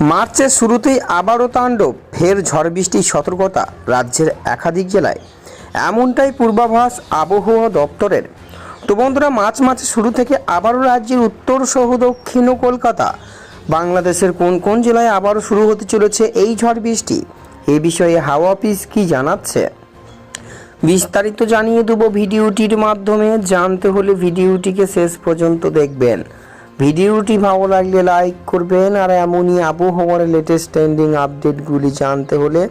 মার্চের শুরুতেই আবারও তাণ্ডব, ফের ঝড় বৃষ্টির সতর্কতা রাজ্যের একাধিক জেলায়, এমনটাই পূর্বাভাস আবহাওয়া দপ্তরের। তো বন্ধুরা, মার্চ মাসের শুরু থেকে আবারও রাজ্যের উত্তর সহ দক্ষিণ ও কলকাতা, বাংলাদেশের কোন কোন জেলায় আবারও শুরু হতে চলেছে এই ঝড় বৃষ্টি, এই বিষয়ে হাওয়া অফিস কী জানাচ্ছে বিস্তারিত জানিয়ে দেবো ভিডিওটির মাধ্যমে। জানতে হলে ভিডিওটিকে শেষ পর্যন্ত দেখবেন। ভিডিওটি ভালো লাগলে লাইক করবেন, আর এমনই আবহাওয়ার লেটেস্ট ট্রেন্ডিং আপডেটগুলি জানতে হলে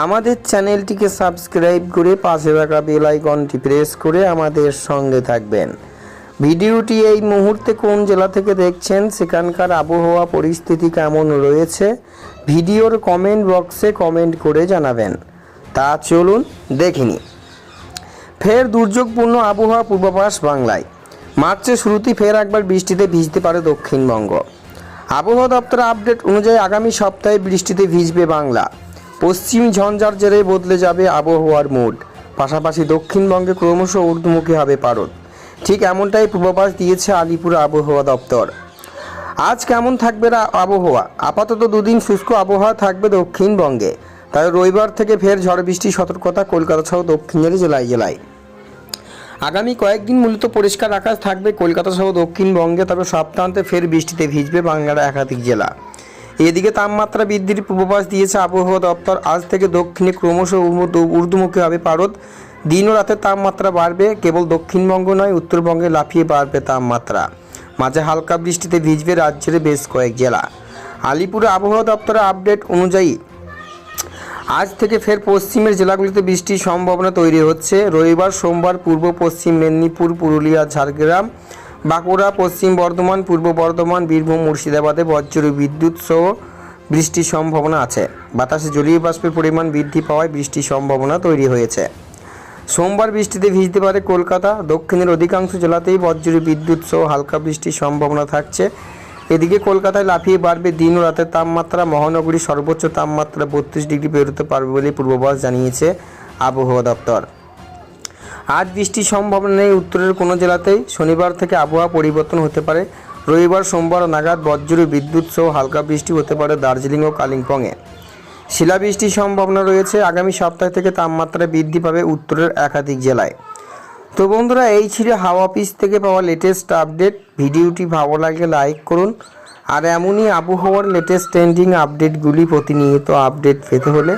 আমাদের চ্যানেলটিকে সাবস্ক্রাইব করে পাশে থাকা বেল আইকনটি প্রেস করে আমাদের সঙ্গে থাকবেন। ভিডিওটি এই মুহূর্তে কোন জেলা থেকে দেখছেন, সেখানকার আবহাওয়া পরিস্থিতি কেমন রয়েছে, ভিডিওর কমেন্ট বক্সে কমেন্ট করে জানাবেন। তা চলুন দেখিনি। ফের দুর্যোগপূর্ণ আবহাওয়া পূর্বাভাস বাংলায়। মার্চের শুরুতেই ফের একবার বৃষ্টিতে ভিজতে পারে দক্ষিণবঙ্গ। আবহাওয়া দপ্তরের আপডেট অনুযায়ী আগামী সপ্তাহে বৃষ্টিতে ভিজবে বাংলা। পশ্চিমী ঝঞ্ঝার জেরে বদলে যাবে আবহাওয়ার মুড, পাশাপাশি দক্ষিণবঙ্গে ক্রমশ ঊর্ধ্বমুখী হবে পারদ। ঠিক এমনটাই পূর্বাভাস দিয়েছে আলিপুর আবহাওয়া দপ্তর। আজ কেমন থাকবে আবহাওয়া? আপাতত দুদিন শুষ্ক আবহাওয়া থাকবে দক্ষিণবঙ্গে, তাই রবিবার থেকে ফের ঝড় বৃষ্টির সতর্কতা কলকাতা সহ দক্ষিণের জেলায় জেলায়। আগামী কয়েকদিন মূলত পরিষ্কার আকাশ থাকবে কলকাতা সহ দক্ষিণবঙ্গে, তবে সপ্তাহান্তে ফের বৃষ্টিতে ভিজবে বাংলার একাধিক জেলা। এদিকে তাপমাত্রা বৃদ্ধির পূর্বাভাস দিয়েছে আবহাওয়া দপ্তর। আজ থেকে দক্ষিণে ক্রমশ ঊর্ধ্বমুখী হবে পারদ। দিন ও রাতের তাপমাত্রা বাড়বে, কেবল দক্ষিণবঙ্গ নয়, উত্তরবঙ্গে লাফিয়ে বাড়বে তাপমাত্রা। মাঝে হালকা বৃষ্টিতে ভিজবে রাজ্যের বেশ কয়েক জেলা। আলিপুরে আবহাওয়া দপ্তরের আপডেট অনুযায়ী আজ থেকে ফের পশ্চিমের জেলাগুলিতে বৃষ্টির সম্ভাবনা তৈরি হচ্ছে। রবিবার সোমবার পূর্ব পশ্চিম মেদিনীপুর, পুরুলিয়া, ঝাড়গ্রাম, বাঁকুড়া, পশ্চিম বর্ধমান, পূর্ব বর্ধমান, বীরভূম, মুর্শিদাবাদে বজ্র বিদ্যুৎ সহ বৃষ্টির সম্ভাবনা আছে। বাতাসে জলীয় বাষ্পের পরিমাণ বৃদ্ধি পাওয়ায় বৃষ্টির সম্ভাবনা তৈরি হয়েছে। সোমবার বৃষ্টিতে ভিজতে পারে কলকাতা। দক্ষিণের অধিকাংশ জেলাতেই বজ্র বিদ্যুৎ সহ হালকা বৃষ্টির সম্ভাবনা থাকছে। এদিকে কলকাতায় লাফিয়ে বাড়বে দিন ও রাতের তাপমাত্রা। মহানগরীর সর্বোচ্চ তাপমাত্রা 32 ডিগ্রি পেরোতে পারবে বলে পূর্বাভাস জানিয়েছে আবহাওয়া দপ্তর। আজ বৃষ্টির সম্ভাবনা নেই উত্তরের কোনো জেলাতেই। শনিবার থেকে আবহাওয়া পরিবর্তন হতে পারে। রবিবার সোমবার নাগাদ বজ্র বিদ্যুৎ সহ হালকা বৃষ্টি হতে পারে দার্জিলিং ও কালিম্পংয়ে। শিলাবৃষ্টির সম্ভাবনা রয়েছে। আগামী সপ্তাহ থেকে তাপমাত্রা বৃদ্ধি পাবে উত্তরের একাধিক জেলায়। তো বন্ধুরা, এই ছিল হাওয়া অফিস থেকে পাওয়া লেটেস্ট আপডেট। ভিডিওটি ভালো লাগলে লাইক করুন, আর এমনই আবহাওয়ার লেটেস্ট ট্রেন্ডিং আপডেটগুলি প্রতিনিয়ত আপডেট পেতে হলে